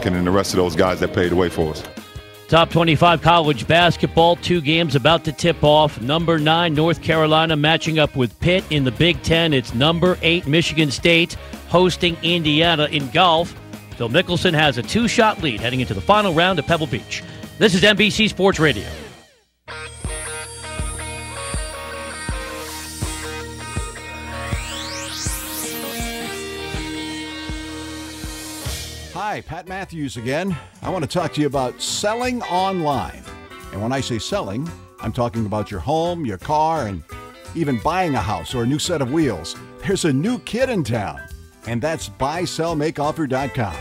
and then the rest of those guys that paved the way for us. Top 25 college basketball, 2 games about to tip off. Number 9, North Carolina matching up with Pitt in the Big Ten. It's number 8, Michigan State hosting Indiana. In golf, Phil Mickelson has a 2-shot lead heading into the final round at Pebble Beach. This is NBC Sports Radio. Hi, Pat Matthews again. I want to talk to you about selling online. And when I say selling, I'm talking about your home, your car, and even buying a house or a new set of wheels. There's a new kid in town, and that's buysellmakeoffer.com.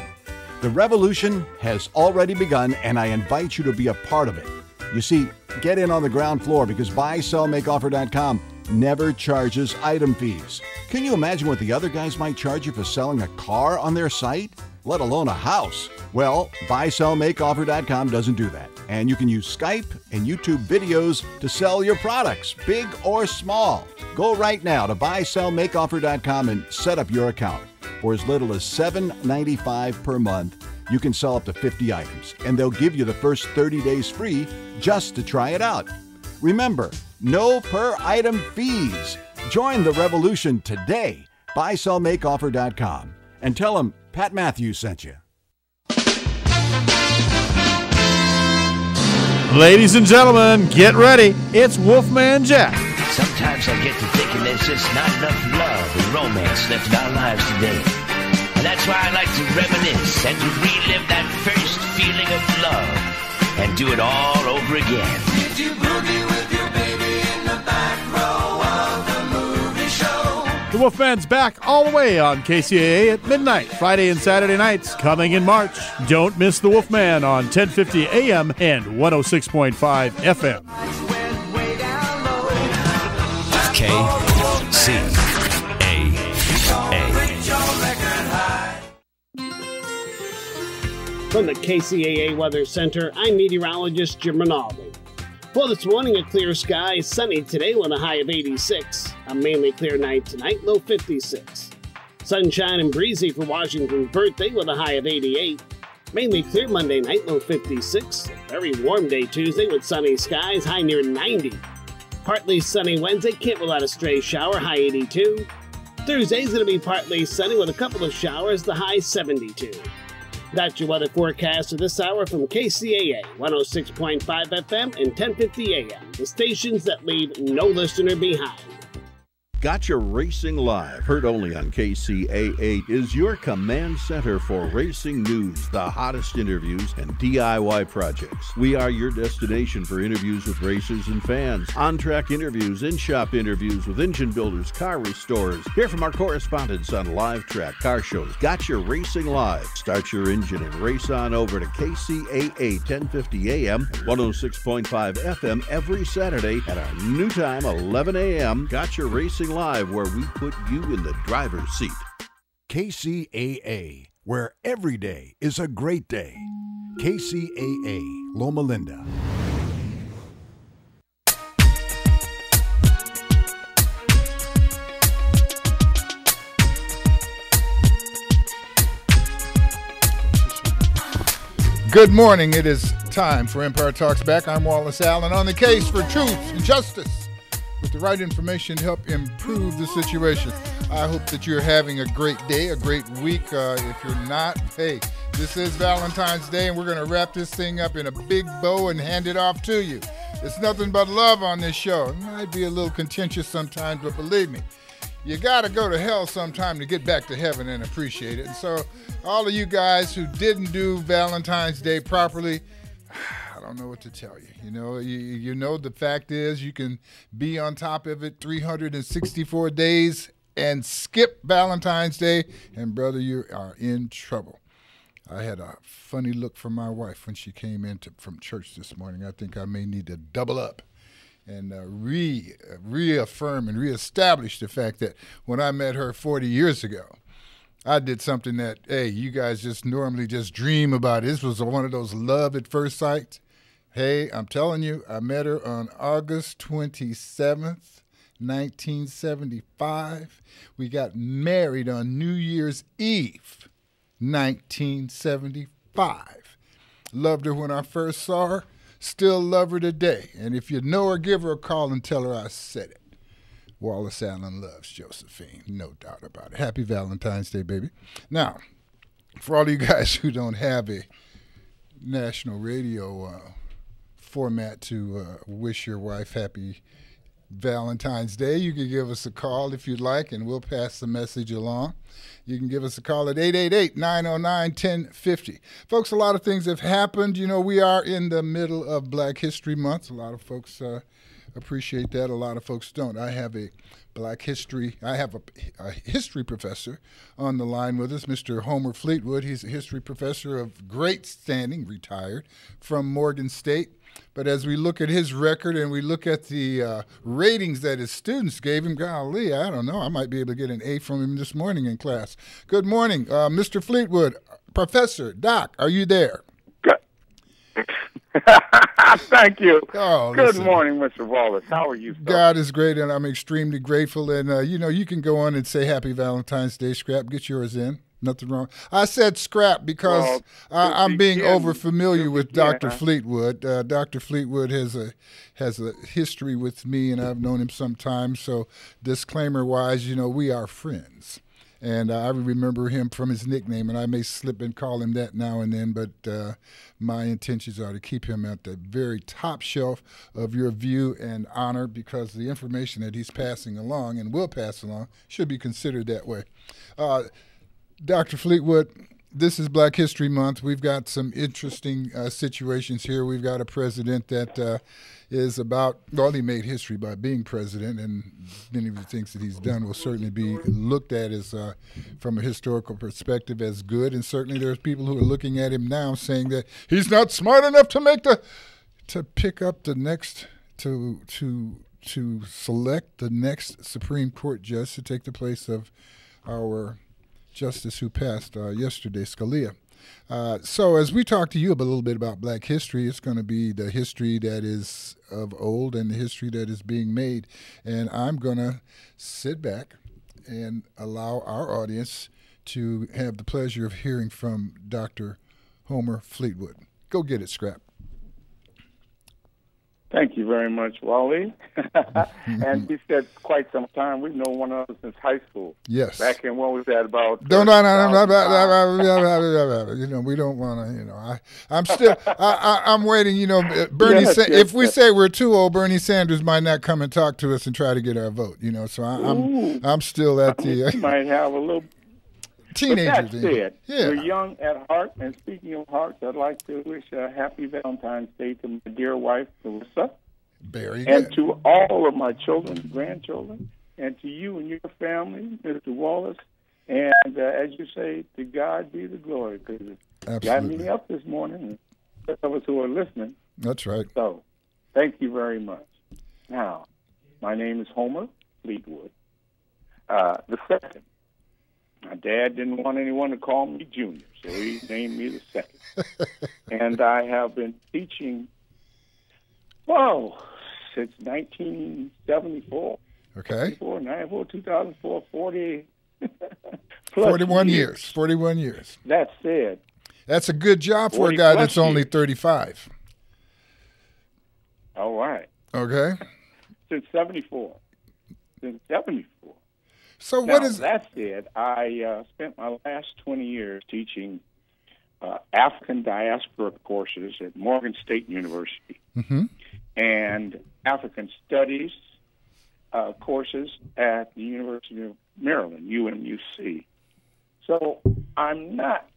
The revolution has already begun, and I invite you to be a part of it. You see, get in on the ground floor because buysellmakeoffer.com never charges item fees. Can you imagine what the other guys might charge you for selling a car on their site? Let alone a house. Well, buysellmakeoffer.com doesn't do that. And you can use Skype and YouTube videos to sell your products, big or small. Go right now to buysellmakeoffer.com and set up your account. For as little as $7.95 per month, you can sell up to 50 items, and they'll give you the first 30 days free just to try it out. Remember, no per item fees. Join the revolution today. Buysellmakeoffer.com and tell them Pat Matthews sent you. Ladies and gentlemen, get ready. It's Wolfman Jack. Sometimes I get to thinking there's just not enough love and romance left in our lives today. And that's why I like to reminisce and to relive that first feeling of love and do it all over again. Did you boogie with your baby in the back row of the movie show? The Wolfman's back all the way on Kcaa at midnight, Friday and Saturday nights, coming in March. Don't miss the Wolfman on 1050 AM and 106.5 FM. Kcaa. From the KCAA Weather Center, I'm meteorologist Jim Rinaldi. Well, this morning, a clear sky, sunny today with a high of 86. A mainly clear night tonight, low 56. Sunshine and breezy for Washington's birthday with a high of 88. Mainly clear Monday night, low 56. A very warm day Tuesday with sunny skies, high near 90. Partly sunny Wednesday, can't rule out a stray shower, high 82. Thursday's going to be partly sunny with a couple of showers, the high 72. That's your weather forecast for this hour from KCAA 106.5 FM and 1050 AM, the stations that leave no listener behind. Gotcha Racing Live, heard only on KCAA, is your command center for racing news, the hottest interviews, and DIY projects. We are your destination for interviews with racers and fans, on-track interviews, in-shop interviews with engine builders, car restorers. Hear from our correspondents on live track, car shows. Gotcha Racing Live. Start your engine and race on over to KCAA 1050 AM and 106.5 FM every Saturday at our new time, 11 AM. Gotcha Racing Live, where we put you in the driver's seat. KCAA, where every day is a great day. KCAA, Loma Linda. Good morning. It is time for Empire Talks Back. I'm Wallace Allen on the case for truth and justice, with the right information to help improve the situation. I hope that you're having a great day, a great week. If you're not, hey, this is Valentine's Day, and we're going to wrap this thing up in a big bow and hand it off to you. It's nothing but love on this show. It might be a little contentious sometimes, but believe me, you got to go to hell sometime to get back to heaven and appreciate it. And so all of you guys who didn't do Valentine's Day properly, I don't know what to tell you. You know, the fact is you can be on top of it 364 days and skip Valentine's Day, and brother, you are in trouble. I had a funny look from my wife when she came in from church this morning. I think I may need to double up and reaffirm and reestablish the fact that when I met her 40 years ago, I did something that, hey, you guys just normally just dream about. This was one of those love at first sight. Hey, I'm telling you, I met her on August 27th, 1975. We got married on New Year's Eve, 1974. 5. Loved her when I first saw her. Still love her today. And if you know her, give her a call and tell her I said it. Wallace Allen loves Josephine. No doubt about it. Happy Valentine's Day, baby. Now, for all you guys who don't have a national radio format to wish your wife happy Valentine's Day, you can give us a call if you'd like, and we'll pass the message along. You can give us a call at 888-909-1050. Folks, a lot of things have happened. You know, we are in the middle of Black History Month. A lot of folks appreciate that. A lot of folks don't. I have a history professor on the line with us, Mr. Homer Fleetwood. He's a history professor of great standing, retired, from Morgan State. But as we look at his record and we look at the ratings that his students gave him, golly, I don't know. I might be able to get an A from him this morning in class. Good morning, Mr. Fleetwood. Professor, Doc, are you there? Good. Thank you. Oh, Good morning, Mr. Wallace. How are you, sir? God is great, and I'm extremely grateful. And, you can go on and say Happy Valentine's Day, Scrap. Get yours in. Nothing wrong. I said Scrap because I'm being over familiar with Dr. Fleetwood. Dr. Fleetwood has a history with me, and I've known him some time. So disclaimer-wise, we are friends. And I remember him from his nickname, and I may slip and call him that now and then, but my intentions are to keep him at the very top shelf of your view and honor, because the information that he's passing along and will pass along should be considered that way. Dr. Fleetwood, this is Black History Month. We've got some interesting situations here. We've got a president that is he made history by being president, and many of the things that he's done will certainly be looked at as, from a historical perspective, as good. And certainly there's people who are looking at him now saying that he's not smart enough to pick up the next, to select the next Supreme Court judge to take the place of our justice who passed yesterday, Scalia. So as we talk to you a little bit about Black history, it's going to be the history that is of old and the history that is being made. And I'm going to sit back and allow our audience to have the pleasure of hearing from Dr. Homer Fleetwood. Go get it, Scrap. Thank you very much, Wally. And we said quite some time. We've known one another since high school. Yes. Back in, what was that, about? We don't want to, I'm still, I'm waiting, Bernie, if we say we're too old, Bernie Sanders might not come and talk to us and try to get our vote, so I'm still at the. You might have a little. Teenager. But that said, you're young at heart, and speaking of hearts, I'd like to wish a happy Valentine's Day to my dear wife, Melissa. Very and good. to all of my children, grandchildren, and to you and your family, Mr. Wallace. And as you say, to God be the glory, because it got me up this morning, and those of us who are listening. That's right. So, thank you very much. Now, my name is Homer Fleetwood, the second. My dad didn't want anyone to call me Junior, so he named me the second. And I have been teaching, since 1974. Okay. 94, 2004, 40 41 years. 41 years. That said. That's a good job for a guy that's only 35. All right. Okay. Since 74. So now, what is that said? I spent my last 20 years teaching African diaspora courses at Morgan State University and African Studies courses at the University of Maryland, UMUC. So I'm not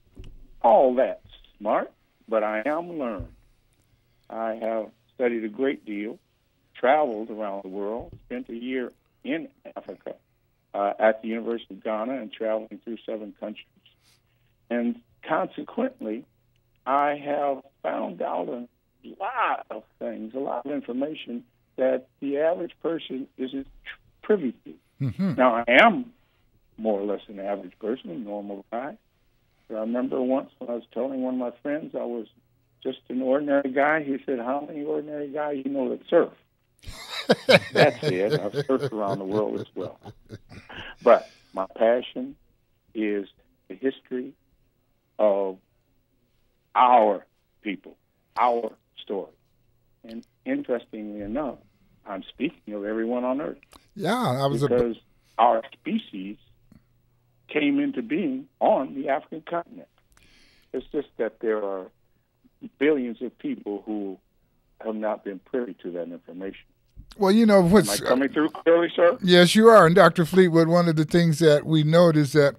all that smart, but I am learned. I have studied a great deal, traveled around the world, spent a year in Africa. At the University of Ghana and traveling through 7 countries. And consequently, I have found out a lot of things, a lot of information that the average person isn't privy to. Now, I am more or less an average person, a normal guy. I remember once when I was telling one of my friends I was just an ordinary guy, he said, "How many ordinary guys you know that surf?" That's it. I've surfed around the world as well. But my passion is the history of our people, our story. And interestingly enough, I'm speaking of everyone on Earth. Yeah, because our species came into being on the African continent. It's just that there are billions of people who have not been privy to that information. Well, you know what's Am I coming through clearly, sir? Yes, you are. And Dr. Fleetwood, one of the things that we note is that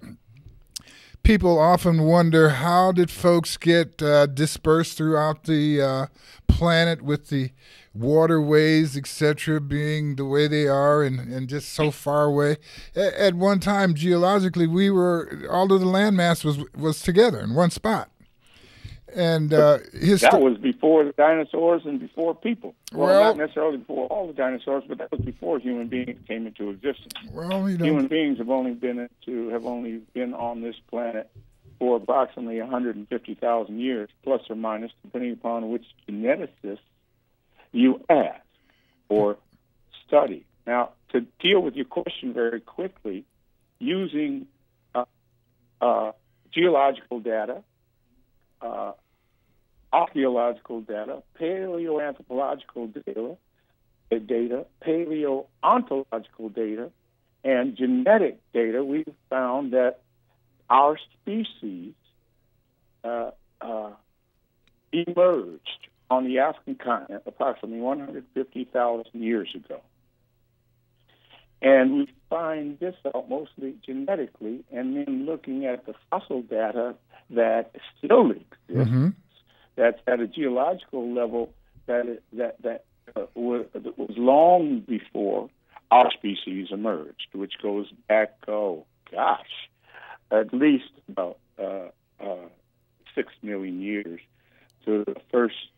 people often wonder, how did folks get dispersed throughout the planet with the waterways, etc., being the way they are and just so far away? At one time, geologically, all of the landmass was together in one spot. And that was before the dinosaurs and before people. Well, not necessarily before all the dinosaurs, but that was before human beings came into existence. Well, human beings have only been on this planet for approximately 150,000 years, plus or minus, depending upon which geneticist you ask or study. Now, to deal with your question very quickly, using geological data, archaeological data, paleoanthropological data, paleontological data, and genetic data, we've found that our species emerged on the African continent approximately 150,000 years ago. And we find this out mostly genetically, and then looking at the fossil data that still exists, that's at a geological level that was long before our species emerged, which goes back, at least about 6 million years to the first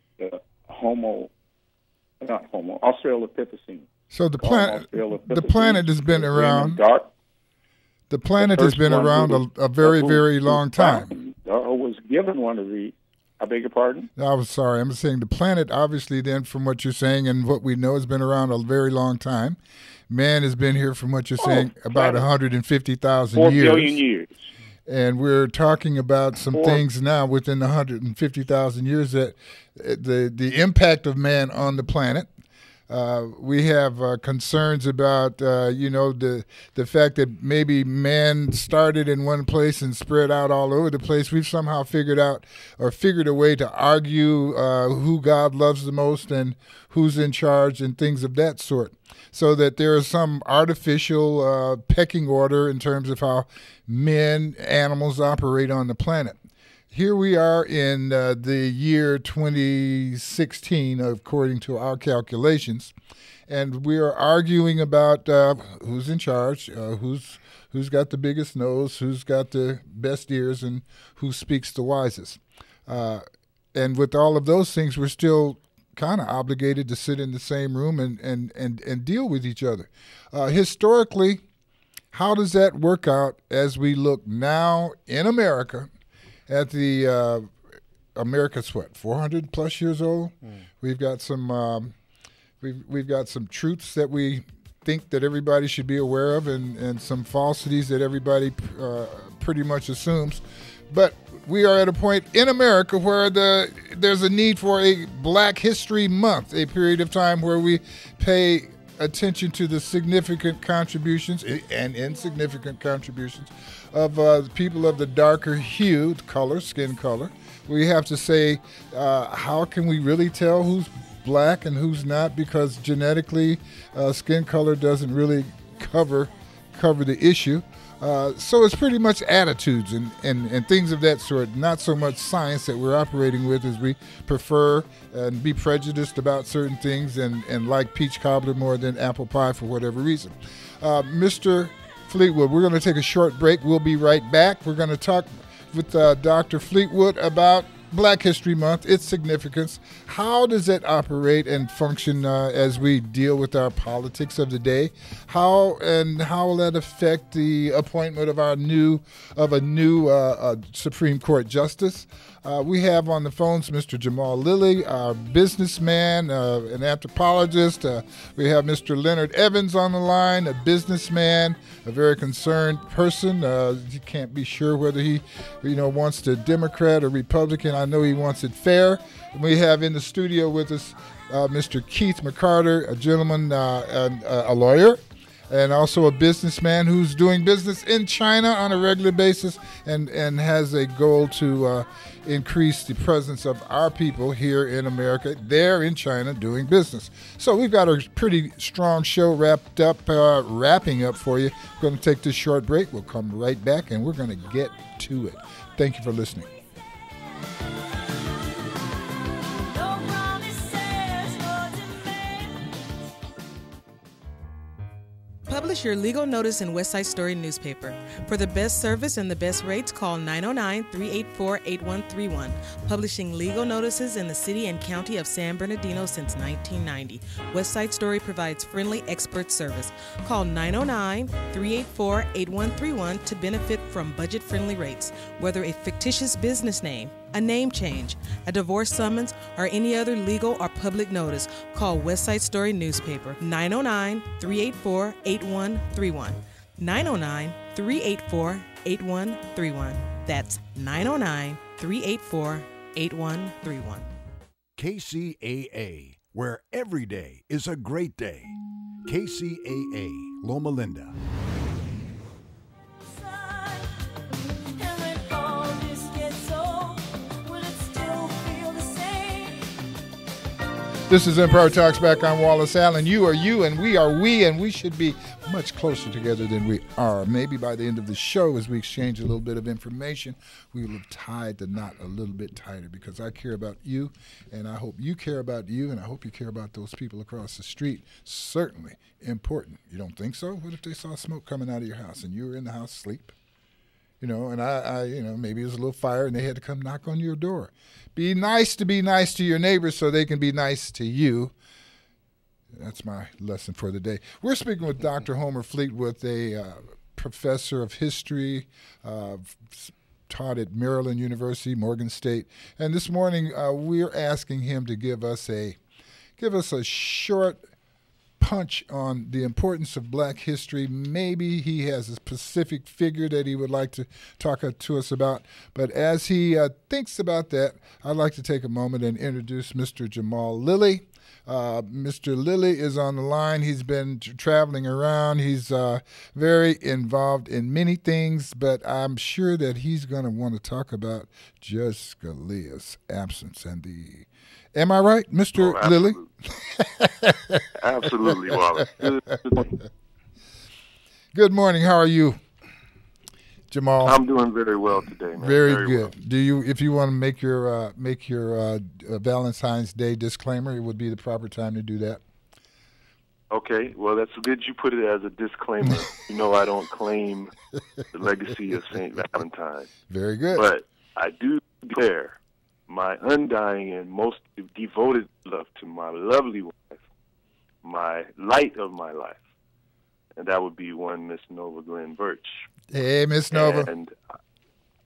Australopithecine. So the planet has been around. The planet has been around a very, very long time. Was given one of these. I beg your pardon? I was sorry. I'm saying the planet, obviously, then, from what you're saying and what we know, has been around a very long time. Man has been here, from what you're saying, about 150,000 years. 4 billion years. And we're talking about some things now within the 150,000 years that the impact of man on the planet. We have concerns about, the fact that maybe man started in one place and spread out all over the place. We've somehow figured a way to argue who God loves the most and who's in charge and things of that sort, so that there is some artificial pecking order in terms of how men, animals operate on the planet. Here we are in the year 2016, according to our calculations, and we are arguing about who's in charge, who's got the biggest nose, who's got the best ears, and who speaks the wisest. And with all of those things, we're still kind of obligated to sit in the same room and deal with each other. Historically, how does that work out as we look now in America? At the America's 400 plus years old. We've got some we've got some truths that we think that everybody should be aware of, and some falsities that everybody pretty much assumes. But we are at a point in America where there's a need for a Black History Month, a period of time where we pay attention to the significant contributions and insignificant contributions of people of the darker hue, skin color. We have to say, how can we really tell who's black and who's not? Because genetically, skin color doesn't really cover the issue. So it's pretty much attitudes and things of that sort, not so much science that we're operating with, as we prefer and be prejudiced about certain things and like peach cobbler more than apple pie for whatever reason. Mr. Fleetwood, we're going to take a short break. We'll be right back. We're going to talk with Dr. Fleetwood about Black History Month, its significance. How does it operate and function as we deal with our politics of the day? How will that affect the appointment of a new Supreme Court justice? We have on the phones Mr. Jamal Lilly, a businessman, an anthropologist. We have Mr. Leonard Evans on the line, a businessman, a very concerned person. You can't be sure whether he, wants to Democrat or Republican. I know he wants it fair. And we have in the studio with us Mr. Keith McCarter, a gentleman, a lawyer, and also a businessman who's doing business in China on a regular basis and has a goal to increase the presence of our people here in America. They're in China doing business. So we've got a pretty strong show wrapping up for you. We're going to take this short break. We'll come right back, and we're going to get to it. Thank you for listening. Publish your legal notice in West Side Story newspaper. For the best service and the best rates, call 909-384-8131. Publishing legal notices in the city and county of San Bernardino since 1990. West Side Story provides friendly expert service. Call 909-384-8131 to benefit from budget-friendly rates. Whether a fictitious business name, a name change, a divorce summons, or any other legal or public notice, call West Side Story newspaper 909-384-8131. 909-384-8131. That's 909-384-8131. KCAA, where every day is a great day. KCAA, Loma Linda. This is Empire Talks Back. I'm Wallace Allen. You are you, and we are we, and we should be much closer together than we are. Maybe by the end of the show, as we exchange a little bit of information, we will have tied the knot a little bit tighter, because I care about you, and I hope you care about you, and I hope you care about those people across the street. Certainly important. You don't think so? What if they saw smoke coming out of your house, and you were in the house asleep? And I maybe it was a little fire and they had to come knock on your door. Be nice to your neighbors so they can be nice to you. That's my lesson for the day. We're speaking with Dr. Homer Fleetwood, a professor of history, taught at Maryland University, Morgan State. And this morning we're asking him to give us a short punch on the importance of black history. Maybe he has a specific figure that he would like to talk to us about. But as he thinks about that, I'd like to take a moment and introduce Mr. Jamal Lilly. Mr. Lilly is on the line. He's been traveling around. He's very involved in many things, but I'm sure that he's going to want to talk about Judge Scalia's absence and the... Am I right, Mr. Lilly? Absolutely, Wallace. Good morning. How are you, Jamal? I'm doing very well today, man. Very good. Well. Do you, if you want to make your Valentine's Day disclaimer, it would be the proper time to do that. Okay. Well, that's good you put it as a disclaimer. I don't claim the legacy of St. Valentine. Very good. But I do declare my undying and most devoted love to my lovely wife, my light of my life, and that would be one Miss Nova Glenn Birch. Hey, Miss Nova. And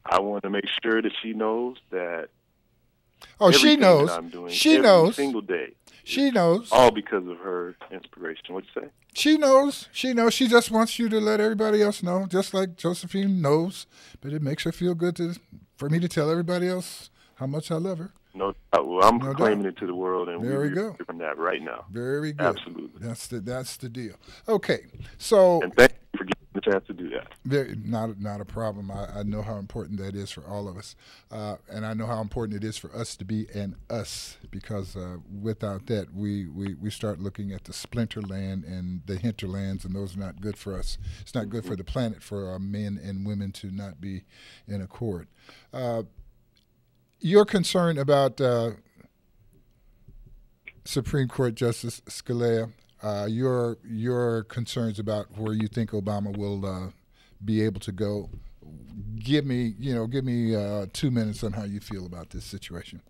I want to make sure that she knows that. Oh, she knows. That I'm doing she every knows. Single day. She knows. All because of her inspiration. What'd you say? She knows. She knows. She just wants you to let everybody else know, just like Josephine knows. But it makes her feel good for me to tell everybody else how much I love her. No doubt. Well, I'm proclaiming it to the world, and we're doing that right now. Very good. Absolutely. That's the deal. Okay, so. And thank you for giving me the chance to do that. Not a problem. I know how important that is for all of us, and I know how important it is for us to be an us, because without that, we start looking at the splinter land and the hinterlands, and those are not good for us. It's not good for the planet for our men and women to not be in accord. You're concerned about Supreme Court Justice Scalia. Your concerns about where you think Obama will be able to go. Give me 2 minutes on how you feel about this situation.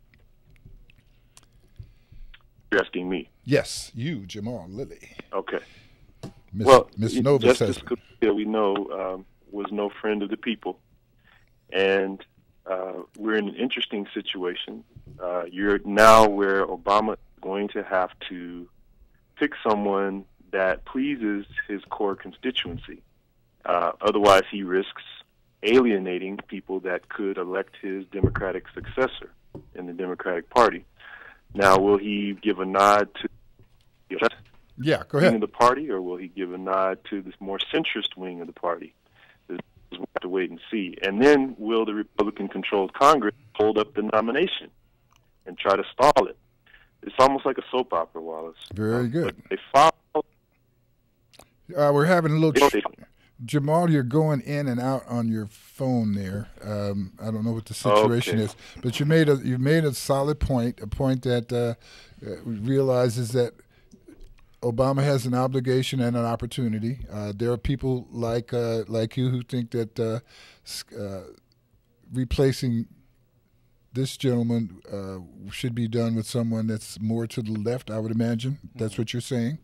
You're asking me? Yes, you, Jamal Lilly. Okay. Miss Nova Justice says Scalia, we know, was no friend of the people, and we're in an interesting situation. You're now where Obama is going to have to pick someone that pleases his core constituency. Otherwise, he risks alienating people that could elect his Democratic successor in the Democratic Party. Now, will he give a nod to go ahead. of the party, or will he give a nod to this more centrist wing of the party? We'll have to wait and see. And then will the Republican-controlled Congress hold up the nomination and try to stall it? It's almost like a soap opera, Wallace. Very good. They follow. We're having a little... Jamal, you're going in and out on your phone there. I don't know what the situation is, but you made a solid point, a point that realizes that Obama has an obligation and an opportunity. There are people like you who think that replacing this gentleman should be done with someone that's more to the left, I would imagine. That's what you're saying.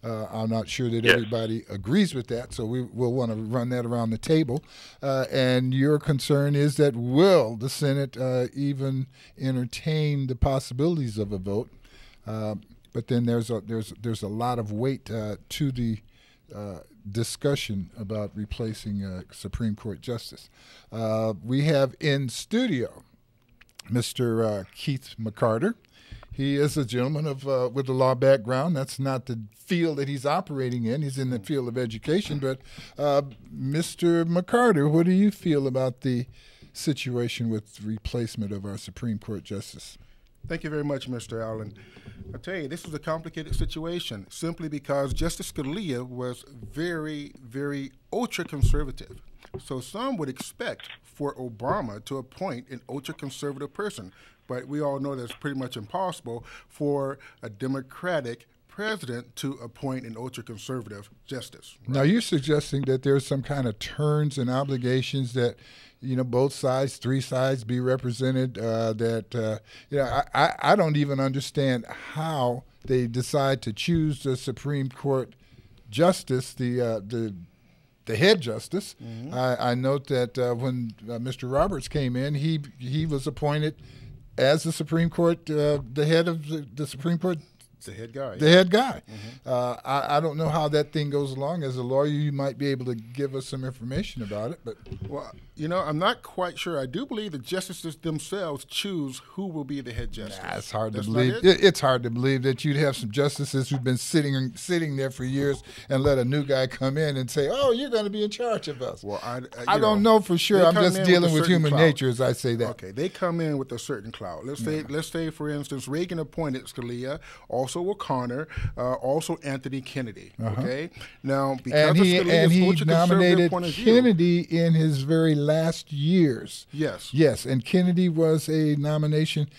I'm not sure that everybody agrees with that, so we'll want to run that around the table. And your concern is that will the Senate even entertain the possibilities of a vote? But then there's a lot of weight to the discussion about replacing a Supreme Court justice. We have in studio Mr. Keith McCarter. He is a gentleman with a law background. That's not the field that he's operating in. He's in the field of education. But Mr. McCarter, what do you feel about the situation with replacement of our Supreme Court justice? Thank you very much, Mr. Allen. I tell you, this is a complicated situation simply because Justice Scalia was very, very ultra-conservative. So some would expect for Obama to appoint an ultra-conservative person, but we all know that's pretty much impossible for a Democratic president to appoint an ultra-conservative justice. Right? Now, you're suggesting that there's some kind of terms and obligations that, both sides, three sides be represented, I don't even understand how they decide to choose the Supreme Court justice, the head justice. Mm-hmm. I note that when Mr. Roberts came in, he was appointed as the Supreme Court, the head of the Supreme Court. The head guy. The head guy. Mm-hmm. I don't know how that thing goes along. As a lawyer, you might be able to give us some information about it. But well, I'm not quite sure. I do believe the justices themselves choose who will be the head justice. It's hard to believe. It's hard to believe that you'd have some justices who've been sitting there for years and let a new guy come in and say, "Oh, you're going to be in charge of us." Well, I don't know for sure. I'm just dealing with human nature as I say that. Okay, they come in with a certain clout. Let's say, for instance, Reagan appointed Scalia, also O'Connor, also Anthony Kennedy. Okay, now because he nominated Kennedy in his very last years. Yes, and Kennedy was a nomination.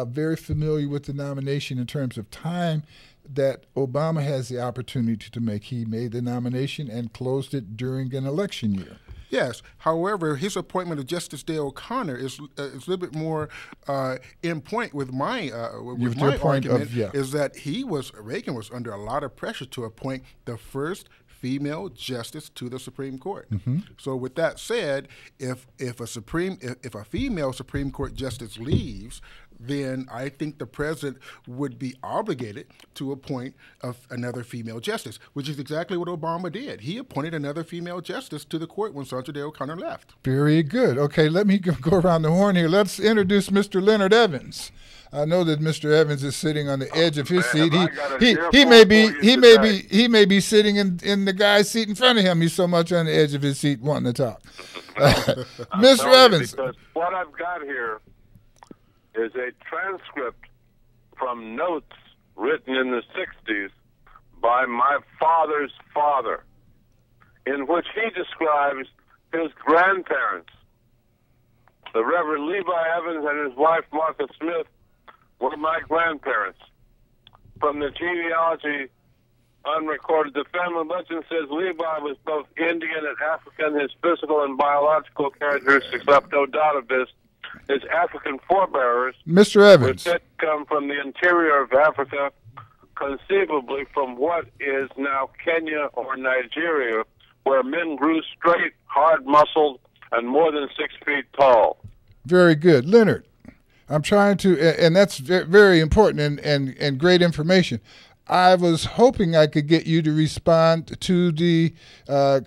Very familiar with the nomination in terms of time that Obama has the opportunity to make. He made the nomination and closed it during an election year. Yes. However, his appointment of Justice Day O'Connor is a little bit more in point with my argument is that Reagan was under a lot of pressure to appoint the first female justice to the Supreme Court. Mm-hmm. So with that said, if a female Supreme Court justice leaves, then I think the president would be obligated to appoint another female justice, which is exactly what Obama did. He appointed another female justice to the court when Sandra Day O'Connor left. Very good. Okay, let me go around the horn here. Let's introduce Mr. Leonard Evans. I know that Mr. Evans is sitting on the edge of his seat. He may be sitting in the guy's seat in front of him. He's so much on the edge of his seat wanting to talk. Mr. Evans. Because what I've got here is a transcript from notes written in the 60s by my father's father, in which he describes his grandparents. The Reverend Levi Evans and his wife Martha Smith were my grandparents. From the genealogy unrecorded, the family legend says Levi was both Indian and African. His physical and biological characteristics left no doubt of this. His African forebears, Mr. Evans, which come from the interior of Africa, conceivably from what is now Kenya or Nigeria, where men grew straight, hard-muscled, and more than 6 feet tall. Very good. Leonard, I'm trying to, and that's very important and great information. I was hoping I could get you to respond to the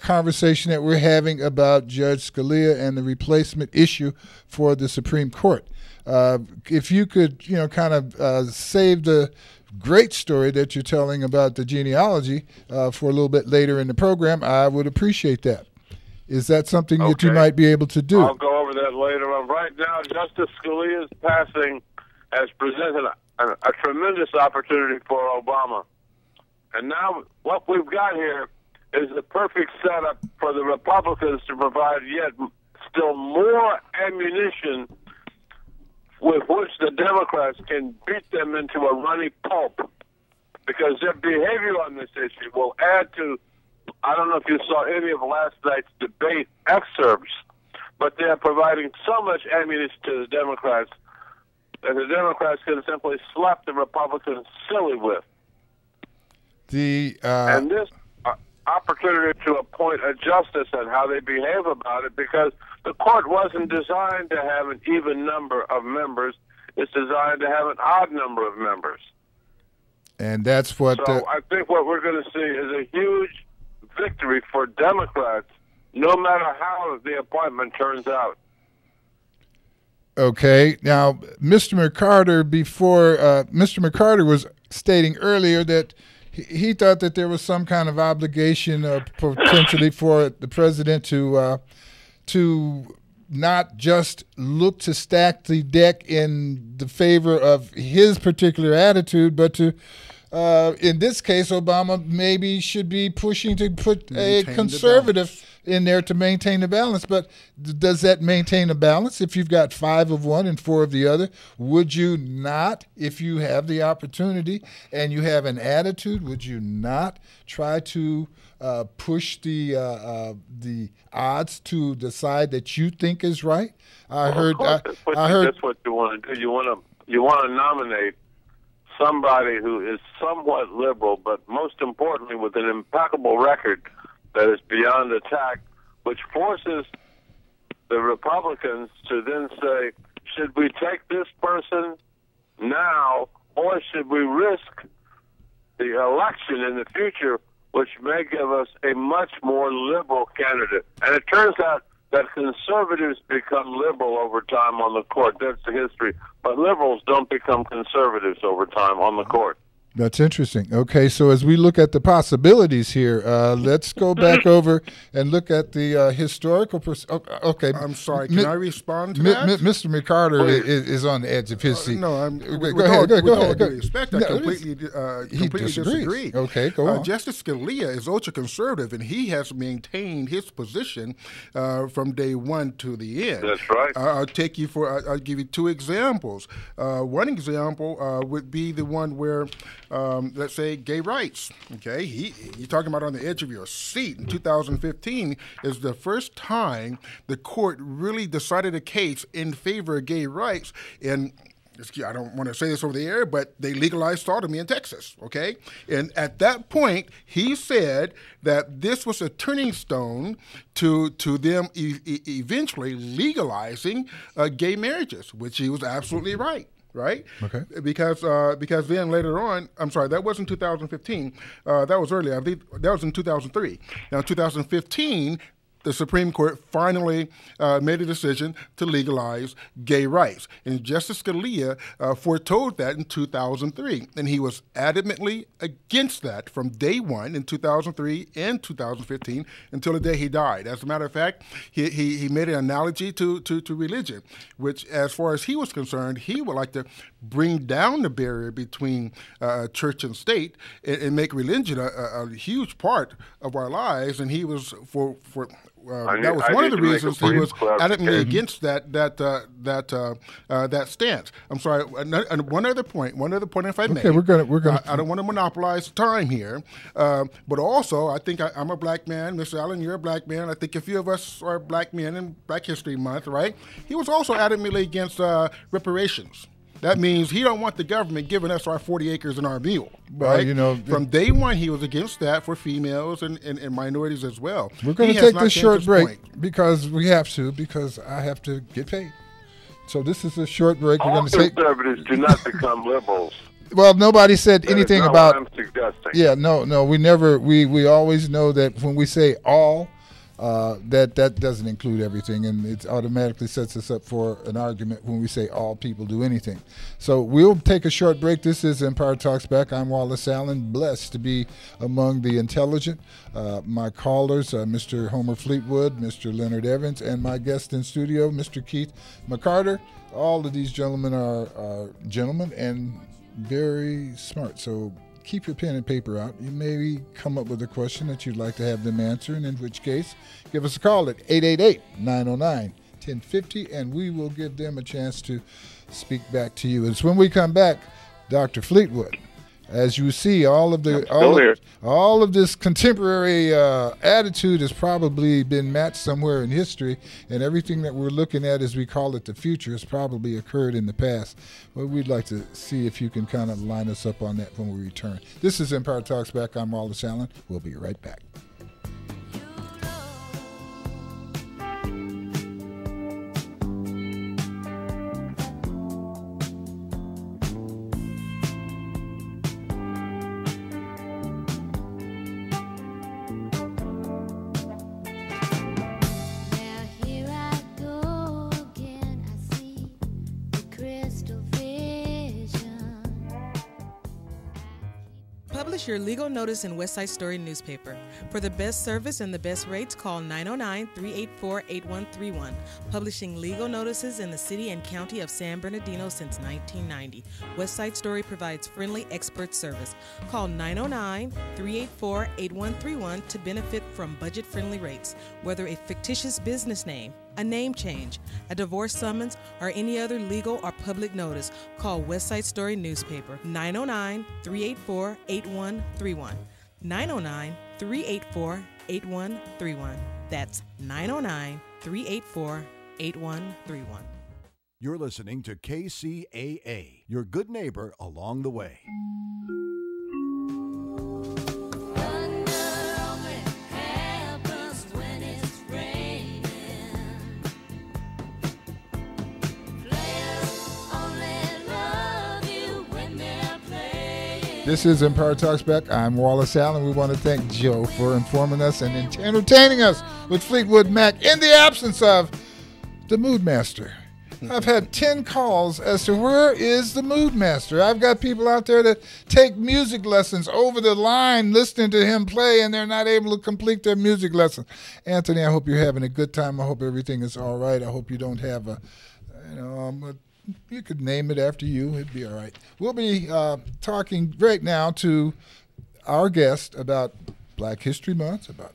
conversation that we're having about Judge Scalia and the replacement issue for the Supreme Court. If you could, kind of save the great story that you're telling about the genealogy for a little bit later in the program, I would appreciate that. Is that something that you might be able to do? I'll go over that later on. Right now, Justice Scalia's passing has presented a tremendous opportunity for Obama. And now what we've got here is the perfect setup for the Republicans to provide yet still more ammunition with which the Democrats can beat them into a runny pulp, because their behavior on this issue will add to, I don't know if you saw any of last night's debate excerpts, but they're providing so much ammunition to the Democrats that the Democrats can simply slap the Republicans silly with. And this opportunity to appoint a justice and how they behave about it, because the court wasn't designed to have an even number of members. It's designed to have an odd number of members. And that's what... So I think what we're going to see is a huge victory for Democrats, no matter how the appointment turns out. Okay. Now, Mr. McCarter was stating earlier that he thought that there was some kind of obligation potentially for the president to not just look to stack the deck in the favor of his particular attitude, but to, in this case, Obama maybe should be pushing to put a conservative in there to maintain the balance. But does that maintain a balance if you've got 5 of one and 4 of the other? Would you not, if you have the opportunity and you have an attitude, would you not try to push the odds to the side that you think is right? I heard. That's what you want to do. You want to nominate somebody who is somewhat liberal, but most importantly, with an impeccable record that is beyond attack, which forces the Republicans to then say, should we take this person now, or should we risk the election in the future, which may give us a much more liberal candidate? And it turns out that conservatives become liberal over time on the court. That's the history. But liberals don't become conservatives over time on the court. That's interesting. Okay, so as we look at the possibilities here, let's go back over and look at the historical. Okay, I'm sorry. Can I respond to that? Mr. McCarter is on the edge of his seat. No, go ahead. Go ahead. Respect. I completely disagree. Okay, go on. Justice Scalia is ultra conservative, and he has maintained his position from day one to the end. That's right. I'll give you 2 examples. One example would be the one where, let's say, gay rights. Okay, you're talking about on the edge of your seat. In 2015 is the first time the court really decided a case in favor of gay rights. And I don't want to say this over the air, but they legalized sodomy in Texas. Okay, and at that point, he said that this was a turning stone to them eventually legalizing gay marriages, which he was absolutely right. Right? Okay. Because then later on, I'm sorry, that wasn't 2015. That was earlier. I think that was in 2003. Now, 2015, the Supreme Court finally made a decision to legalize gay rights. And Justice Scalia foretold that in 2003. And he was adamantly against that from day one in 2003 and 2015 until the day he died. As a matter of fact, he made an analogy to religion, which, as far as he was concerned, he would like to bring down the barrier between church and state and make religion a huge part of our lives. And he was that was one of the reasons he was adamantly against that stance. I'm sorry. And one other point, if I may. Okay, we're gonna. I don't want to monopolize time here, but also I think I'm a black man. Mr. Allen, you're a black man. I think a few of us are black men in Black History Month, right? He was also adamantly against reparations. That means he don't want the government giving us our 40 acres and our mule. Right? Well, from day one, he was against that for females and minorities as well. We're going to take this short break because we have to, because I have to get paid. So this is a short break. We're All going to take. conservatives do not become liberals. Well, nobody said That is anything not about. what I'm suggesting. Yeah, no, we never. We always know that when we say all, that doesn't include everything, and it automatically sets us up for an argument when we say all people do anything. So we'll take a short break. This is Empire Talks Back. I'm Wallace Allen, blessed to be among the intelligent. My callers, Mr. Homer Fleetwood, Mr. Leonard Evans, and my guest in studio, Mr. Keith McCarter. All of these gentlemen are gentlemen and very smart. So keep your pen and paper out. You may come up with a question that you'd like to have them answer, and in which case, give us a call at 888-909-1050, and we will give them a chance to speak back to you. It's when we come back, Dr. Fleetwood. As you see, all of this contemporary attitude has probably been matched somewhere in history, and everything that we're looking at, as we call it, the future, has probably occurred in the past. Well, we'd like to see if you can kind of line us up on that when we return. This is Empire Talks Back. I'm Wallace Allen. We'll be right back. Publish your legal notice in West Side Story newspaper. For the best service and the best rates, call 909-384-8131. Publishing legal notices in the city and county of San Bernardino since 1990. West Side Story provides friendly expert service. Call 909-384-8131 to benefit from budget-friendly rates. Whether a fictitious business name, a name change, a divorce summons, or any other legal or public notice, call West Side Story newspaper 909-384-8131. 909-384-8131. That's 909-384-8131. You're listening to KCAA, your good neighbor along the way. This is Empire Talks Back. I'm Wallace Allen. We want to thank Joe for informing us and entertaining us with Fleetwood Mac in the absence of the Mood Master. I've had 10 calls as to where is the Mood Master. I've got people out there that take music lessons over the line listening to him play, and they're not able to complete their music lesson. Anthony, I hope you're having a good time. I hope everything is all right. I hope you don't have you could name it after you. It'd be all right. We'll be talking right now to our guest about Black History Month, about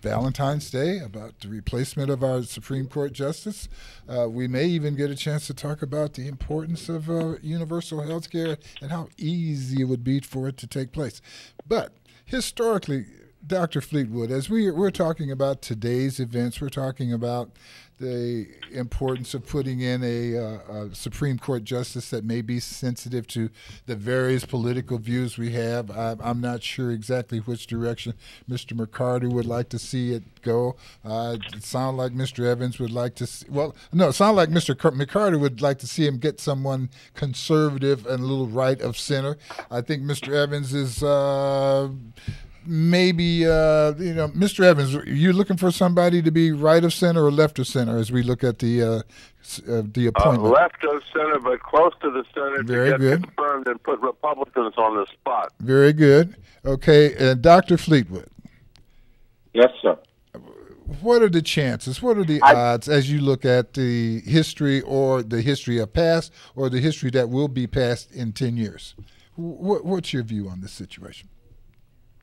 Valentine's Day, about the replacement of our Supreme Court Justice. We may even get a chance to talk about the importance of universal health care and how easy it would be for it to take place. But historically, Dr. Fleetwood, as we're talking about today's events, we're talking about the importance of putting in a Supreme Court justice that may be sensitive to the various political views we have. I'm not sure exactly which direction Mr. McCarty would like to see it go. It sounds like Mr. Evans would like to see, it sounds like Mr. McCarty would like to see him get someone conservative and a little right of center. I think Mr. Evans is Mr. Evans, you're looking for somebody to be right of center or left of center as we look at the appointment? Left of center, but close to the center. Very to get good. Confirmed and put Republicans on the spot. Very good. Okay, and Dr. Fleetwood. Yes, sir. What are the chances? What are the odds as you look at the history or the history of past or the history that will be passed in 10 years? What's your view on this situation?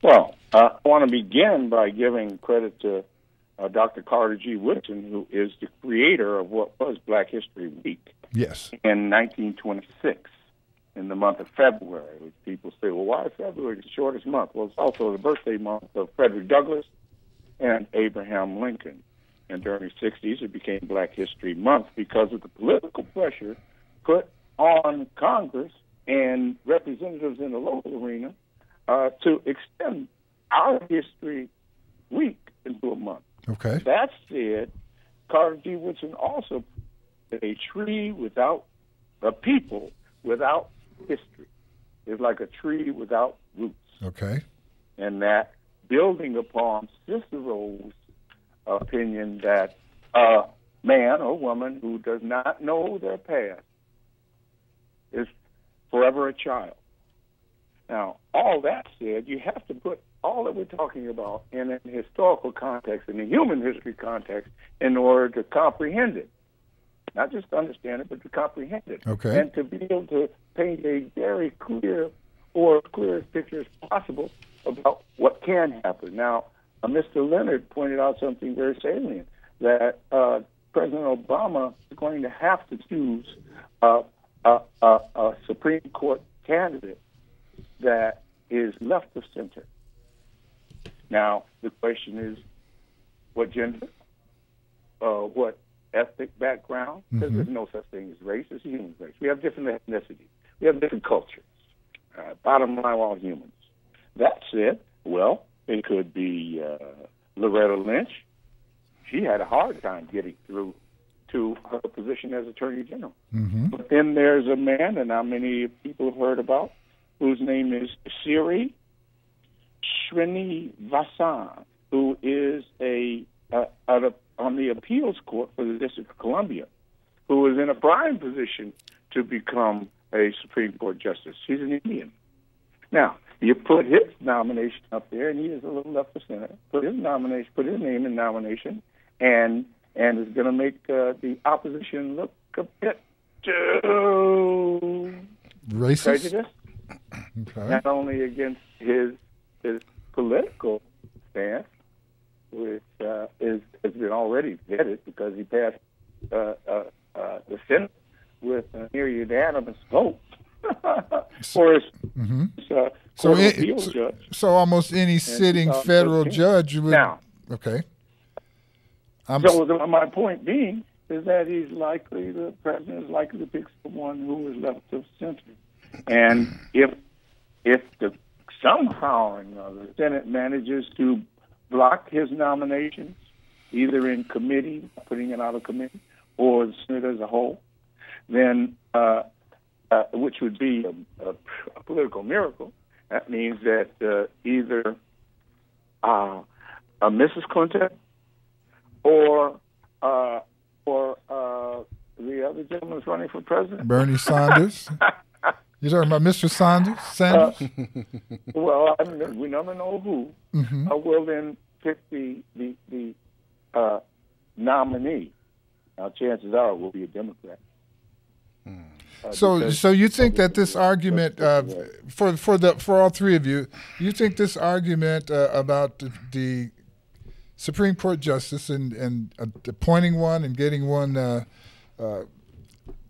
Well, I want to begin by giving credit to Dr. Carter G. Woodson, who is the creator of what was Black History Week. Yes. In 1926, in the month of February. People say, well, why is February the shortest month? Well, it's also the birthday month of Frederick Douglass and Abraham Lincoln. And during the 60s, it became Black History Month because of the political pressure put on Congress and representatives in the local arena to extend our History Week into a month. Okay. That said, Carter G. Woodson also a tree without a people without history is like a tree without roots. Okay. And that building upon Cicero's opinion that a man or woman who does not know their past is forever a child. Now, all that said, you have to put all that we're talking about in a historical context, in a human history context, in order to comprehend it. Not just to understand it, but to comprehend it. Okay. And to be able to paint a very clear or as clear as picture as possible about what can happen. Now, Mr. Leonard pointed out something very salient, that President Obama is going to have to choose a Supreme Court candidate that is left of center. Now, the question is, what gender, what ethnic background, because there's no such thing as race, it's a human race. We have different ethnicities. We have different cultures. Bottom line, we're all humans. That said, well, it could be Loretta Lynch. She had a hard time getting through to her position as Attorney General. But then there's a man, and how many people have heard about, whose name is Siri Srinivasan, who is on the appeals court for the District of Columbia, who is in a prime position to become a Supreme Court justice. He's an Indian. Now, you put his nomination up there, and he is a little left of center. Put his name in nomination, and is going to make the opposition look a bit racist, prejudiced. Okay. Not only against his political stance, which has been already vetted because he passed the Senate with a near unanimous vote for his Court of Appeals judge. So almost any sitting federal judge would. Now, okay. So my point being is that the president is likely to pick someone who is left of center. And if somehow or another the Senate manages to block his nominations, either in committee, putting it out of committee, or the Senate as a whole, then which would be a political miracle. That means that either Mrs. Clinton or the other gentleman who's running for president, Bernie Sanders. You're talking about Mr. Sanders? Well, we never know who will then pick the nominee. Now, chances are it will be a Democrat. So you think that this argument for all three of you, you think this argument about the Supreme Court justice and appointing one and getting one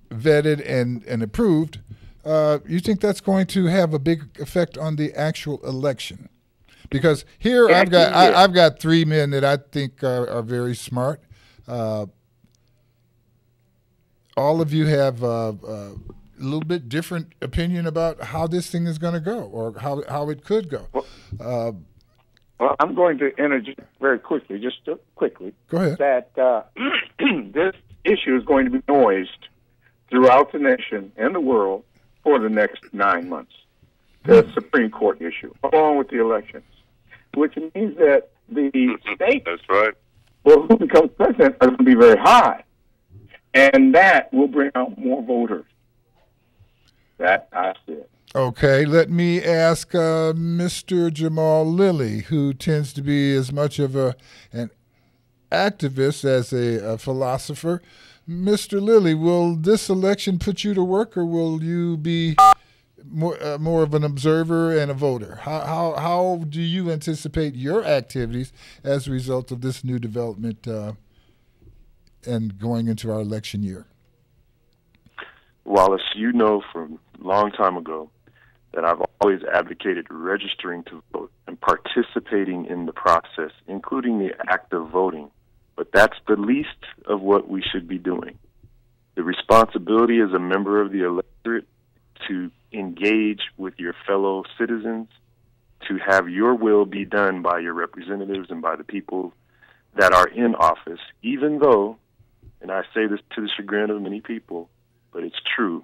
vetted and approved, you think that's going to have a big effect on the actual election? Because here I've got three men that I think are very smart. All of you have a little bit different opinion about how this thing is going to go or how it could go. Well, I'm going to interject very quickly, Go ahead. That this issue is going to be noised throughout the nation and the world for the next 9 months. The Supreme Court issue, along with the elections, which means that the stakes for who becomes president are going to be very high, and that will bring out more voters. That I said. Okay, let me ask Mr. Jamal Lilly, who tends to be as much of an activist as a philosopher. Mr. Lilly, will this election put you to work, or will you be more of an observer and a voter? How do you anticipate your activities as a result of this new development and going into our election year? Wallace, you know from a long time ago that I've always advocated registering to vote and participating in the process, including the act of voting. But that's the least of what we should be doing. The responsibility as a member of the electorate to engage with your fellow citizens, to have your will be done by your representatives and by the people that are in office, even though and I say this to the chagrin of many people, but it's true.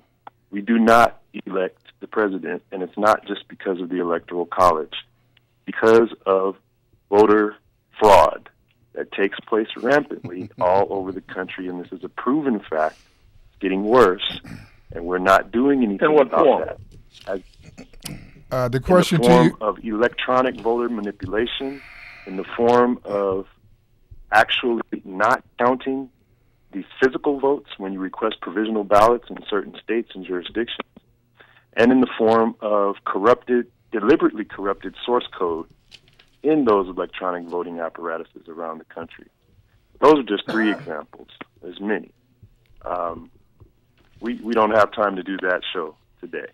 We do not elect the president, and it's not just because of the Electoral College. Because of voter fraud that takes place rampantly all over the country, and this is a proven fact. It's getting worse, and we're not doing anything about that. The question in the form to you of electronic voter manipulation, in the form of actually not counting the physical votes when you request provisional ballots in certain states and jurisdictions, and in the form of deliberately corrupted source code in those electronic voting apparatuses around the country. Those are just 3 examples. There's many. We don't have time to do that show today.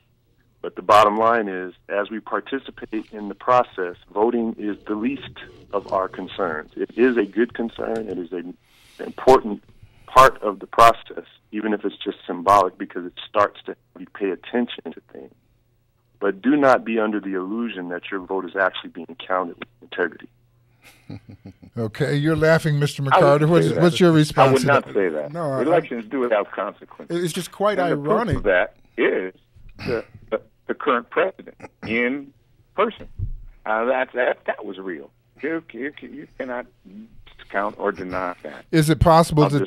But the bottom line is, as we participate in the process, voting is the least of our concerns. It is a good concern. It is an important part of the process, even if it's just symbolic, because it starts to pay attention to things. But do not be under the illusion that your vote is actually being counted with integrity. Okay, you're laughing, Mr. McCarter. What's your response? I would not say that. No, elections do without consequences. It's just quite and ironic. The proof of that is the current president in person. That was real. You cannot discount or deny that. Is it possible that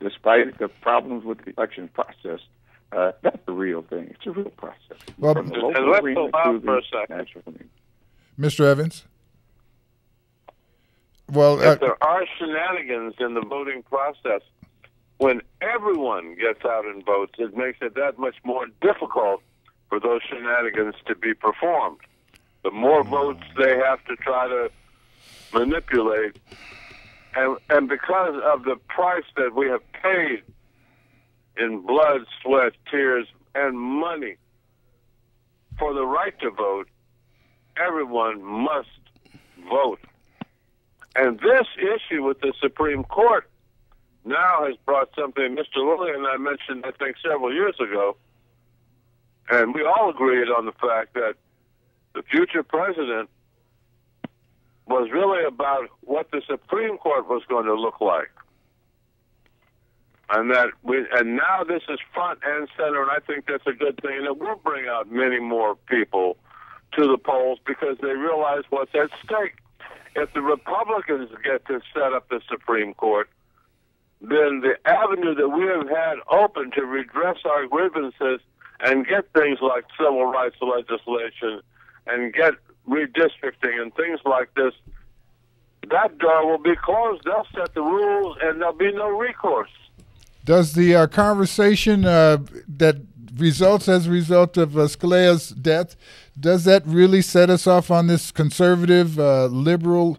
despite the problems with the election process, that's the real thing. It's a real process. Well, From the and local let's arena allow to for a the second. national arena. Mr. Evans? Well, if there are shenanigans in the voting process, when everyone gets out and votes, it makes it that much more difficult for those shenanigans to be performed. The more votes they have to try to manipulate, and because of the price that we have paid in blood, sweat, tears, and money for the right to vote, everyone must vote. And this issue with the Supreme Court now has brought something Mr. Lilly and I mentioned, I think, several years ago, and we all agreed on the fact that the future president was really about what the Supreme Court was going to look like. And now this is front and center, and I think that's a good thing, and it will bring out many more people to the polls because they realize what's at stake. If the Republicans get to set up the Supreme Court, then the avenue that we have had open to redress our grievances and get things like civil rights legislation and get redistricting and things like this, that door will be closed. They'll set the rules, and there'll be no recourse. Does the conversation that results as a result of Scalia's death, does that really set us off on this conservative, liberal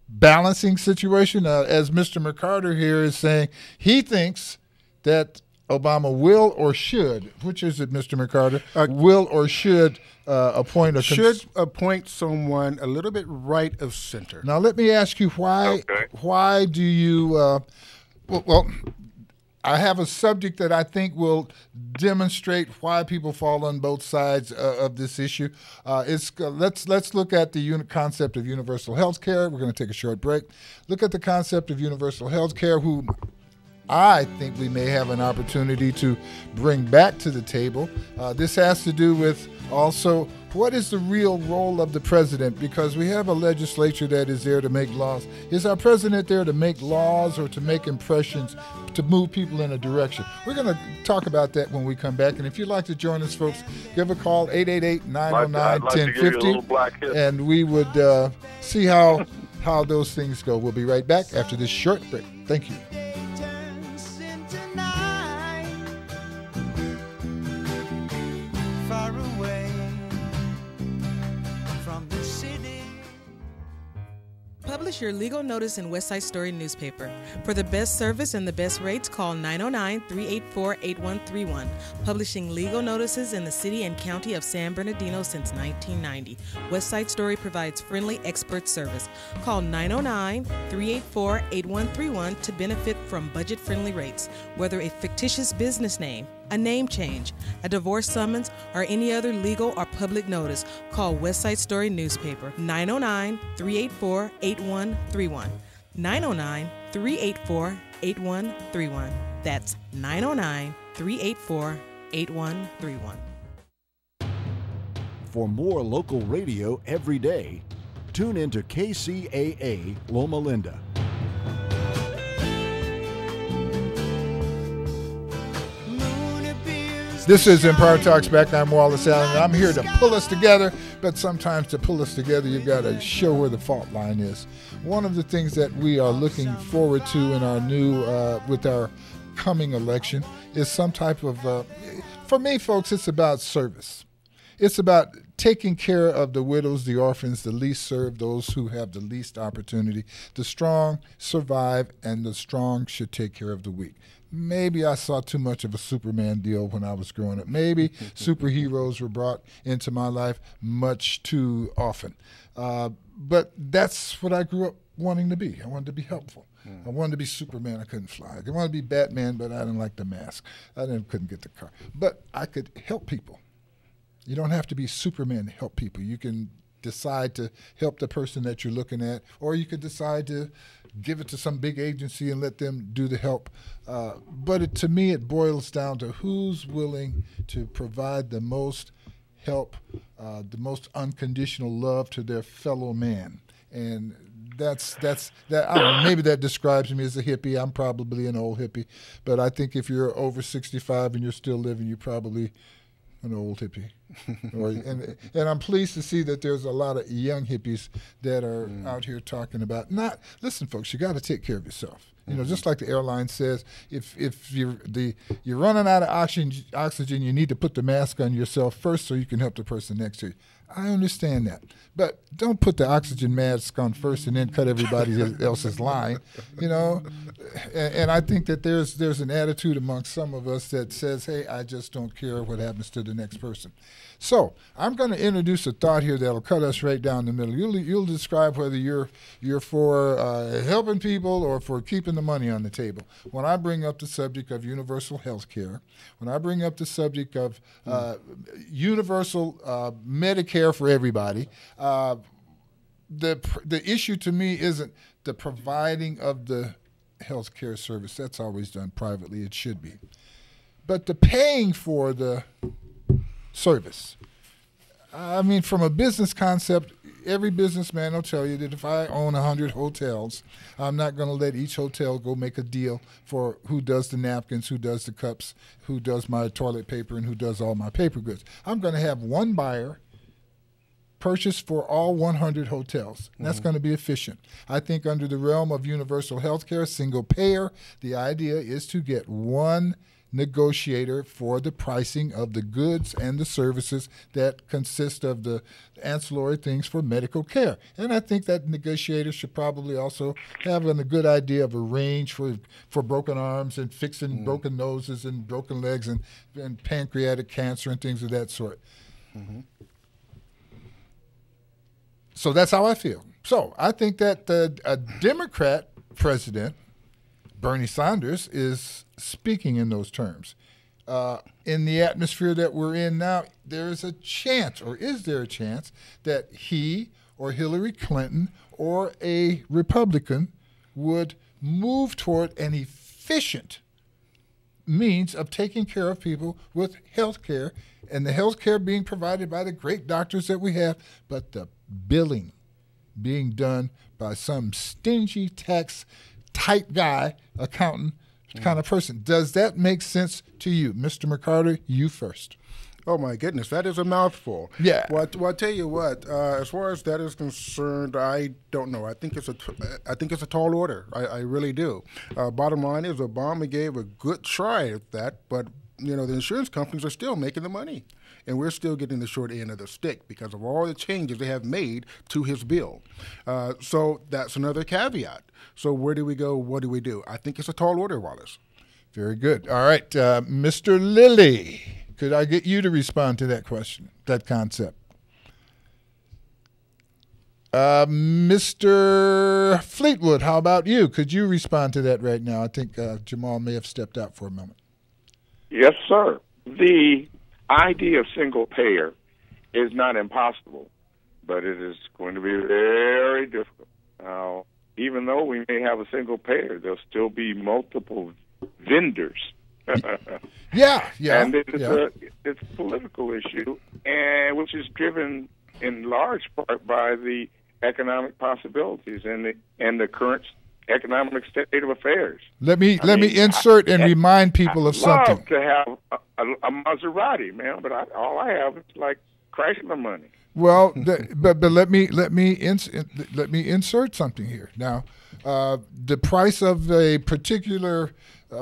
balancing situation? As Mr. McCarter here is saying, he thinks that Obama will or should, which is it, Mr. McCarter, will or should appoint appoint someone a little bit right of center. Now, let me ask you why. Okay. Why do you? Well, I have a subject that I think will demonstrate why people fall on both sides of this issue. Let's look at the concept of universal health care. We're going to take a short break. Look at the concept of universal health care, who I think we may have an opportunity to bring back to the table. This has to do with also what is the real role of the president, because we have a legislature that is there to make laws. Is our president there to make laws or to make impressions, to move people in a direction? We're going to talk about that when we come back. And if you'd like to join us, folks, give a call, 888-909-1050, and we would see how those things go. We'll be right back after this short break. Thank you. Publish your legal notice in West Side Story newspaper. For the best service and the best rates, call 909-384-8131. Publishing legal notices in the city and county of San Bernardino since 1990. West Side Story provides friendly expert service. Call 909-384-8131 to benefit from budget-friendly rates. Whether a fictitious business name, a name change, a divorce summons, or any other legal or public notice, call West Side Story newspaper, 909-384-8131. 909-384-8131. That's 909-384-8131. For more local radio every day, tune into KCAA Loma Linda. This is Empire Talks Back. I'm Wallace Allen, and I'm here to pull us together. But sometimes to pull us together, you've got to show where the fault line is. One of the things that we are looking forward to in our new, with our coming election, is some type of, for me, folks, it's about service. It's about taking care of the widows, the orphans, the least served, those who have the least opportunity. The strong survive, and the strong should take care of the weak. Maybe I saw too much of a Superman deal when I was growing up. Maybe superheroes were brought into my life much too often. But that's what I grew up wanting to be. I wanted to be helpful. I wanted to be Superman. I couldn't fly. I wanted to be Batman, but I didn't like the mask. Couldn't get the car. But I could help people. You don't have to be Superman to help people. You can decide to help the person that you're looking at, or you could decide to give it to some big agency and let them do the help. But to me, it boils down to who's willing to provide the most help, the most unconditional love to their fellow man. And that's that. I don't know, maybe that describes me as a hippie. I'm probably an old hippie, but I think if you're over 65 and you're still living, you're probably an old hippie. And I'm pleased to see that there's a lot of young hippies that are out here talking about listen, folks, you got to take care of yourself. You know, just like the airline says, if you're running out of oxygen, you need to put the mask on yourself first so you can help the person next to you. I understand that, but don't put the oxygen mask on first and then cut everybody else's line. You know, and I think that there's an attitude amongst some of us that says, "Hey, I just don't care what happens to the next person." So I'm going to introduce a thought here that'll cut us right down the middle. You'll describe whether you're for helping people or for keeping the money on the table. When I bring up the subject of universal health care, when I bring up the subject of universal Medicare for everybody, the issue to me isn't the providing of the health care service. That's always done privately. It should be. But the paying for the service. I mean, from a business concept, every businessman will tell you that if I own 100 hotels, I'm not going to let each hotel go make a deal for who does the napkins, who does the cups, who does my toilet paper, and who does all my paper goods. I'm going to have one buyer purchase for all 100 hotels. And that's going to be efficient. I think under the realm of universal health care, single payer, the idea is to get one negotiator for the pricing of the goods and the services that consist of the ancillary things for medical care. And I think that negotiator should probably also have a good idea of a range for broken arms and fixing broken noses and broken legs and pancreatic cancer and things of that sort. So that's how I feel. So I think that a Democrat president, Bernie Sanders, is speaking in those terms. In the atmosphere that we're in now, there is a chance, or is there a chance, that he or Hillary Clinton or a Republican would move toward an efficient means of taking care of people with health care, and the health care being provided by the great doctors that we have, but the billing being done by some stingy tax tight guy, accountant kind of person. Does that make sense to you? Mr. McCarter, you first. Oh, my goodness, that is a mouthful. Yeah. Well, I'll tell you what, as far as that is concerned, I don't know. I think it's a tall order. I really do. Bottom line is Obama gave a good try at that, but, the insurance companies are still making the money. And we're still getting the short end of the stick because of all the changes they have made to his bill. So that's another caveat. So where do we go? What do we do? I think it's a tall order, Wallace. Very good. All right, Mr. Lilly, could I get you to respond to that question, that concept? Mr. Fleetwood, how about you? Could you respond to that right now? I think Jamal may have stepped out for a moment. Yes, sir. The idea of single payer is not impossible, but it is going to be very difficult. Now, even though we may have a single payer, there'll still be multiple vendors. Yeah. And it's a political issue, and which is driven in large part by the economic possibilities and the current economic state of affairs. Let me insert and remind people of something. I'd love to have a Maserati, man, but all I have is like Chrysler money. Well, but let me insert something here. Now, the price of a particular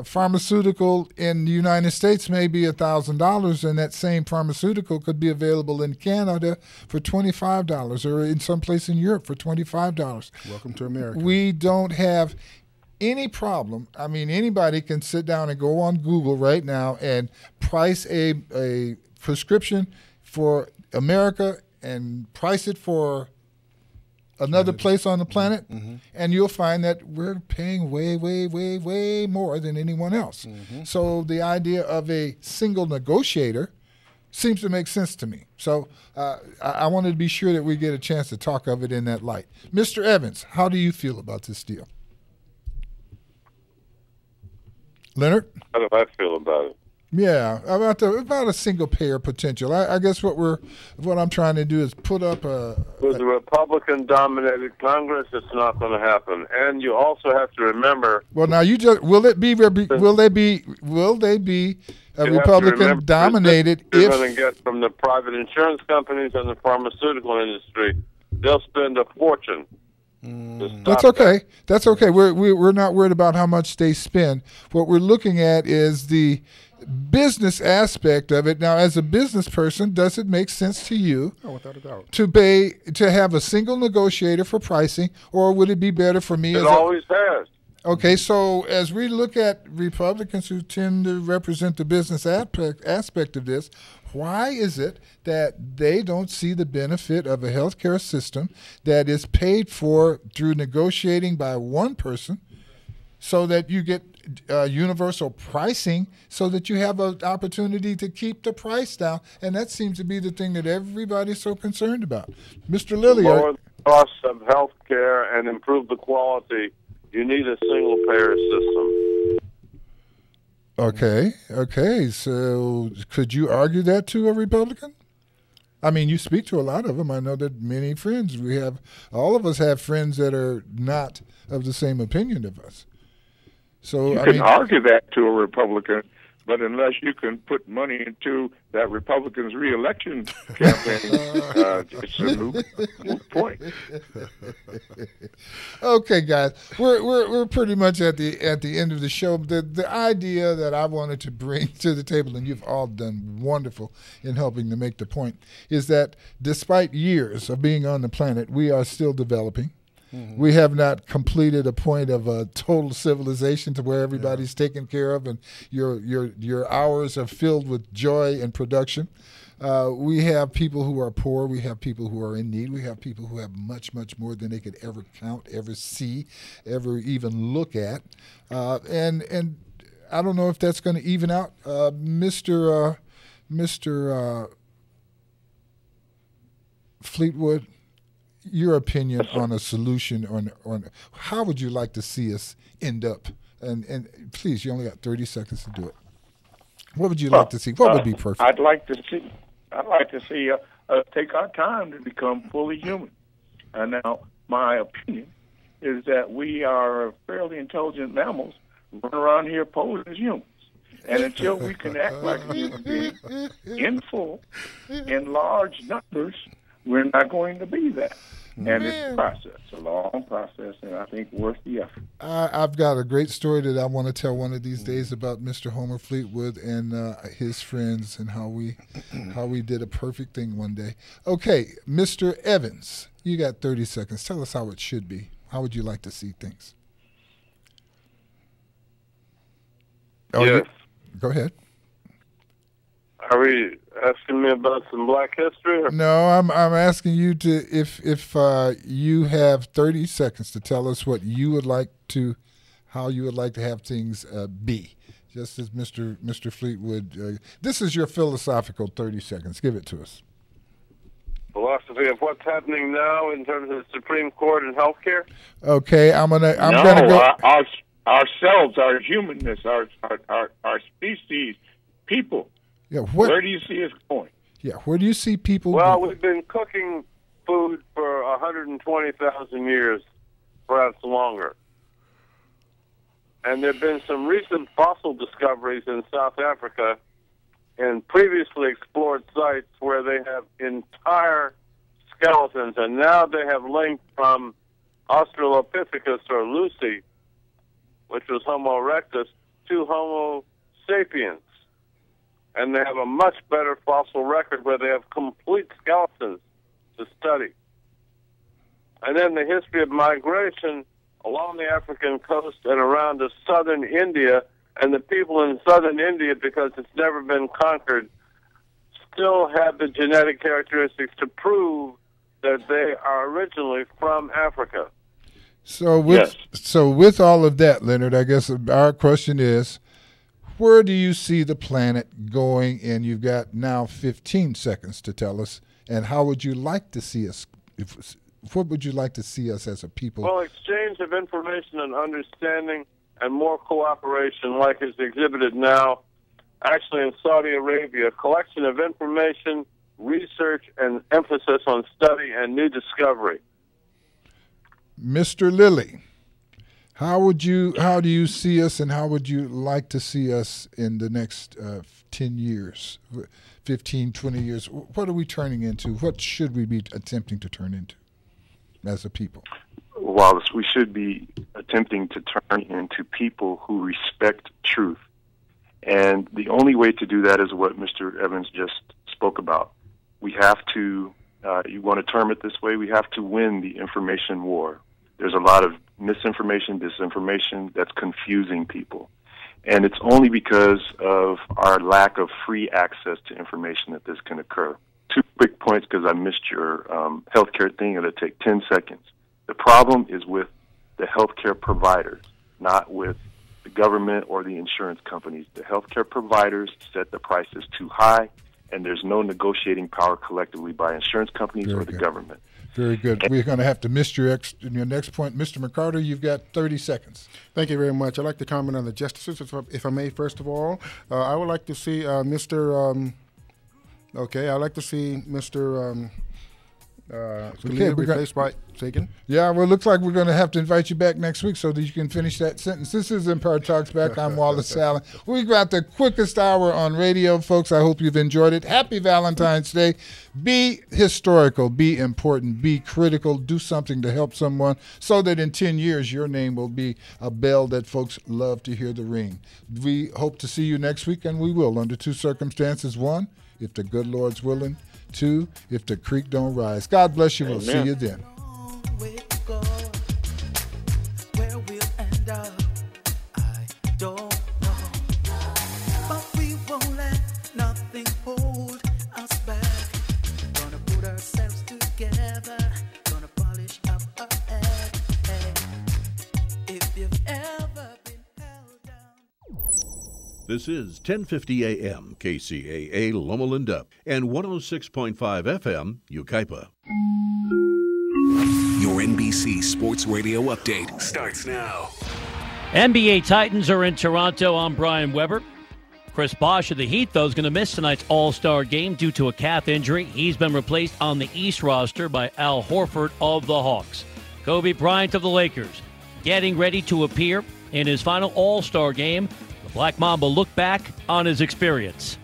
pharmaceutical in the United States may be $1,000, and that same pharmaceutical could be available in Canada for $25, or in some place in Europe for $25. Welcome to America. We don't have any problem. I mean, anybody can sit down and go on Google right now and price a prescription for America and price it for another place on the planet, and you'll find that we're paying way, way, way, way more than anyone else. So the idea of a single negotiator seems to make sense to me. So I wanted to be sure that we get a chance to talk of it in that light. Mr. Evans, how do you feel about this deal? Leonard? How do I feel about it? Yeah, about a single payer potential. I guess what I'm trying to do is put up with the Republican-dominated Congress, it's not going to happen. And you also have to remember. Well, now will they be a Republican-dominated? You're going to get from the private insurance companies and the pharmaceutical industry. They'll spend a fortune. That's okay. That's okay. We're not worried about how much they spend. What we're looking at is the business aspect of it. Now, as a business person, does it make sense to you without a doubt, to have a single negotiator for pricing, or would it be better for me? It always has. Okay, so as we look at Republicans who tend to represent the business aspect of this, why is it that they don't see the benefit of a healthcare system that is paid for through negotiating by one person, so that you get universal pricing, so that you have an opportunity to keep the price down? And that seems to be the thing that everybody's so concerned about. Mr. Lilly. Lower the costs of health care and improve the quality. You need a single payer system. Okay. So could you argue that to a Republican? I mean, you speak to a lot of them. I know that many friends all of us have friends that are not of the same opinion of us. So you can argue that to a Republican, but unless you can put money into that Republican's reelection campaign, it's a moot point. Okay, guys, we're pretty much at the end of the show. The idea that I wanted to bring to the table, and you've all done wonderful in helping to make the point, is that despite years of being on the planet, we are still developing. We have not completed a point of a total civilization to where everybody's taken care of and your hours are filled with joy and production. We have people who are poor. We have people who are in need. We have people who have much, much more than they could ever count, ever see, ever even look at. And I don't know if that's going to even out. Mr. Fleetwood, your opinion on a solution on how would you like to see us end up? And please, you only got 30 seconds to do it. What would you like to see? What would be perfect? I'd like to see us take our time to become fully human. And now, my opinion is that we are fairly intelligent mammals run around here posing as humans. And until we can act like a human being in full, in large numbers, we're not going to be that. And it's a process, a long process, and I think worth the effort. I've got a great story that I want to tell one of these days about Mr. Homer Fleetwood and his friends and how we did a perfect thing one day. Okay, Mr. Evans, you got 30 seconds. Tell us how it should be. How would you like to see things? Yes. Go ahead. Are we asking me about some Black history? Or? No, I'm asking you to if you have 30 seconds to tell us how you would like to have things be. Just as Mr. Fleetwood, this is your philosophical 30 seconds. Give it to us. philosophy of what's happening now in terms of the Supreme Court and healthcare? Okay, I'm gonna no, go. Ourselves, our humanness, our species, people. Yeah, where do you see us going? Yeah, where do you see people? Well, we've been cooking food for 120,000 years, perhaps longer. And there have been some recent fossil discoveries in South Africa and previously explored sites where they have entire skeletons, and now they have linked from Australopithecus or Lucy, which was Homo erectus, to Homo sapiens. And they have a much better fossil record where they have complete skeletons to study. And then the history of migration along the African coast and around to southern India, and the people in southern India, because it's never been conquered, still have the genetic characteristics to prove that they are originally from Africa. So with all of that, Leonard, I guess our question is, where do you see the planet going? And you've got now 15 seconds to tell us. And how would you like to see us? What would you like to see us as a people? Well, exchange of information and understanding and more cooperation like is exhibited now, actually in Saudi Arabia, a collection of information, research, and emphasis on study and new discovery. Mr. Lilly, how do you see us, and how would you like to see us in the next 10 years, 15, 20 years? What are we turning into? What should we be attempting to turn into as a people? Wallace, we should be attempting to turn into people who respect truth. And the only way to do that is what Mr. Evans just spoke about. We have to, you want to term it this way, we have to win the information war. There's a lot of misinformation, disinformation that's confusing people. And it's only because of our lack of free access to information that this can occur. 2 quick points because I missed your healthcare thing. It'll take 10 seconds. The problem is with the healthcare providers, not with the government or the insurance companies. The healthcare providers set the prices too high, and there's no negotiating power collectively by insurance companies or the government. Very good. We're going to have to miss your next point. Mr. McCarter, you've got 30 seconds. Thank you very much. I'd like to comment on the justices, if I may, first of all. I would like to see Mr. I'd like to see Mr. Scalia replaced by Sagan. Yeah, well, it looks like we're going to have to invite you back next week so that you can finish that sentence. This is Empire Talks Back. I'm Wallace Allen. We've got the quickest hour on radio, folks. I hope you've enjoyed it. Happy Valentine's Day. Be historical. Be important. Be critical. Do something to help someone so that in 10 years your name will be a bell that folks love to hear the ring. We hope to see you next week, and we will under 2 circumstances. 1, if the good Lord's willing. 2, if the creek don't rise. God bless you. We'll see you then. This is 1050 AM, KCAA Loma Linda, and 106.5 FM, Yucaipa. Your NBC Sports Radio update starts now. NBA Titans are in Toronto. I'm Brian Weber. Chris Bosh of the Heat, though, is going to miss tonight's All-Star game due to a calf injury. He's been replaced on the East roster by Al Horford of the Hawks. Kobe Bryant of the Lakers getting ready to appear in his final All-Star game. The Black Mamba look back on his experience.